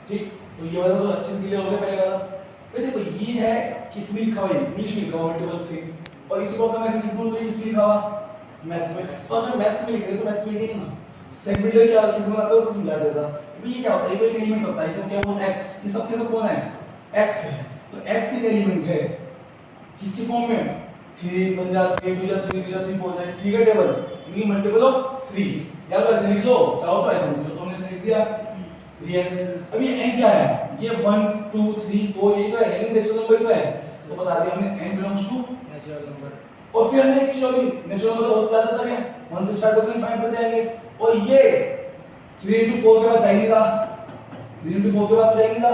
ठीक, तो ये वाला तो अच्छे से क्लियर हो गया पहले वाला। भाई देखो ये है किसमें लिखा हुआ है, इंग्लिश में लिखा हुआ मल्टीपल थ्री, और इसी को अगर मैं ऐसे लिख दूं तो ये किसमें लिखा हुआ, मैथ्स में। तो अगर मैथ्स में लिखे तो मैथ्स में लिखेंगे ना, सेट बिल्डर क्या किसमें आता है और किसमें ला देता। ये क्या होता है, ये एक एलिमेंट होता है, इसको क्या बोलते हैं, x। ये सब के सब कौन है, x है। तो x एक एलिमेंट है किसकी फॉर्म में, 3 1 जा 3 2 जा 3 3 जा 3 4 जा 3 का टेबल, यानी मल्टीपल ऑफ 3। या तो ऐसे लिख लो, चाहो तो ऐसे लिख लो, तो हमने ऐसे लिख दिया 3 है। अब ये n क्या है, ये 1 2 3 4 ये तो है, यानी नेचुरल नंबर तो है। तो बता दिया हमने n belongs to natural number. और फिर हमने एक चीज और भी, नेचुरल नंबर बहुत ज्यादा था क्या, 1 से स्टार्ट होकर 5 तक जाएंगे। और ये 3 into 4 के बाद जाएंगे था, 3 into 4 के बाद तो जाएंगे था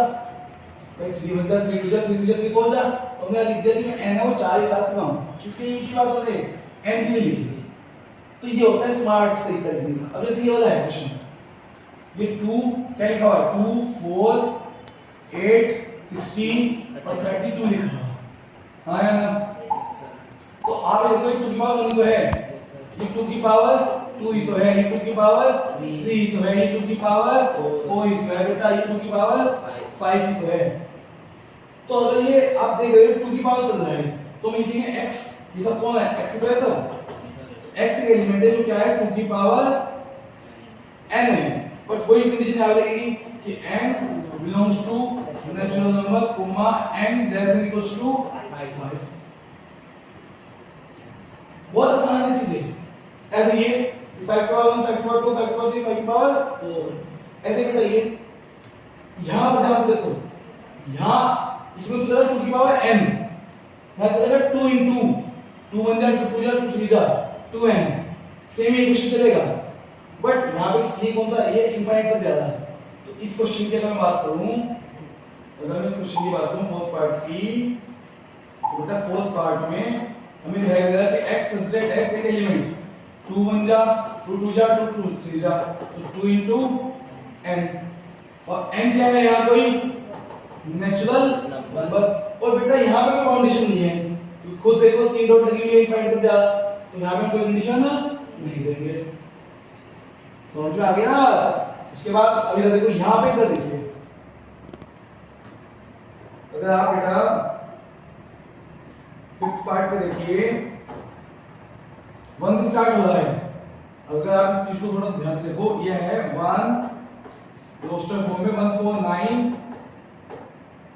भाई, 3 1 जा 3 2 जा 3 3 जा 3 4 जा। हमने लिख दिया कि n है वो 4 के साथ से कम, किसके लिए की बात हमने n के लिए लिखी। तो ये होता है स्मार्ट तरीका लिखने का। अब जैसे ये वाला है क्वेश्चन, ये 2 क्या लिखा हुआ है, 2 4 8 16 और 32 लिखा हुआ है, हाँ या ना। तो आप ये देखो 2 की पावर 1 तो है, ये 2 की पावर 2 ही तो है, ये 2 की पावर 3 तो है, ये 2 की पावर 4 ही तो है बेटा, ये 2 की पावर 5 ही तो है। तो अगर ये आप देख रहे हो 2 की पावर चल रहा है, तो हम लिखेंगे x, ये सब कौन है, x तो है सब, x एक एलिमेंट है जो क्या है 2 की पावर n है। बट वही कंडीशन आ जाएगी कि n belongs to natural number comma n less than equals to 5। बहुत आसान है चीजें। ऐसे ये 5 पावर 1 5 पावर 2 5 पावर 3 5 पावर 4 ऐसे बेटा। ये यहां पर ध्यान से देखो, यहां इसमें तो चलेगा 2 की पावर n, यहां चलेगा 2 into 2 1 जा 2 2 जा 2 3 जा 2n, सेम ये क्वेश्चन चलेगा। बट यहां पे ये कौन सा, ये इनफाइनाइट तक जा रहा है। तो इस क्वेश्चन की अगर मैं बात करूं, अगर मैं इस क्वेश्चन की बात करूं फोर्थ पार्ट की, तो बेटा फोर्थ पार्ट में हमें दिखाया गया कि x सब्जेक्ट x एक एलिमेंट 2 1 जा 2 2 जा 2 2 3 जा, तो 2 into n, और n क्या है यहाँ कोई नेचुरल नंबर। और बेटा यहाँ पे कोई बाउंडेशन नहीं है, तो खुद देखो 3 डॉट लगी हुई है इनफाइनाइट तक जा, तो यहाँ पे कोई कंडीशन नहीं देंगे। समझ में आ गया ना बात। इसके बाद अभी इधर देखो, यहाँ पे इधर देखिए, अगर आप बेटा फिफ्थ पार्ट पे देखिए 1 से स्टार्ट हो रहा है। अगर आप इस चीज को थोड़ा ध्यान से देखो, ये है 1 रोस्टर फॉर्म में 1 4 9।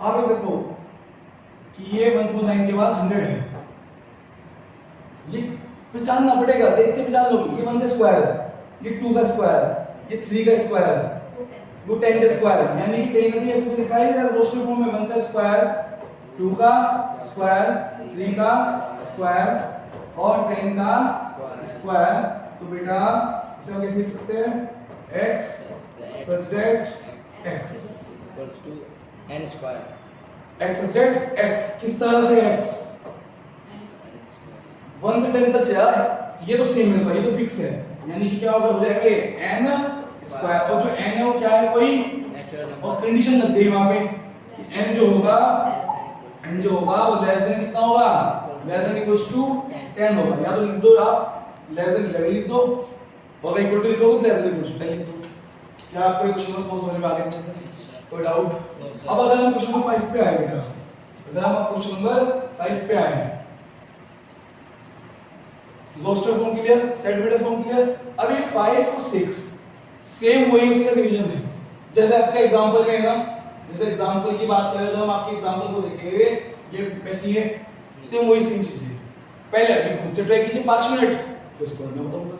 आप ये देखो कि ये 1 4 9 के बाद 100 है, ये पहचानना पड़ेगा, देख के पहचान लो। ये 1 का स्क्वायर, ये 2 का स्क्वायर, ये 3 का स्क्वायर, वो 10 का स्क्वायर, यानी कि कहीं ना कहीं ऐसे लिखा है रोस्टर फॉर्म में 1 का स्क्वायर 2 का स्क्वायर 3 का स्क्वायर और 10 का स्क्वायर। तो बेटा इसे हम कैसे लिख सकते हैं, x such that x equals to n square, x such that x किस तरह से x 1 से 10 तक जा, ये तो सेम है, ये तो फिक्स है, यानी कि क्या होगा, हो जाएगा ये n स्क्वायर, और जो n है वो क्या है कोई नेचुरल नंबर, और कंडीशन लग गई वहां पे कि n जो होगा वो लेस देन कितना होगा, लेस देन इक्वल्स टू 10 होगा। या तो लिख दो आप लेस देन 11 लिख दो, और इक्वल टू लिखोगे तो लेस देन इक्वल्स टू 10 लिख दो। क्या आपको ये क्वेश्चन नंबर 4 समझ में आ गया अच्छे से, कोई डाउट? अब अगर हम क्वेश्चन नंबर 5 पे आए बेटा, अगर हम क्वेश्चन नंबर 5 पे आए, roster form clear, set builder form clear. अब ये 5 और 6 सेम वही उसका डिवीजन है, जैसे आपके एग्जांपल में है ना, जैसे एग्जांपल की बात करें तो हम आपके एग्जांपल को देखेंगे, ये बची है सेम वही सेम चीज है। पहले अभी खुद से ट्राई कीजिए 5 मिनट, फिर उसके बाद मैं बताऊंगा।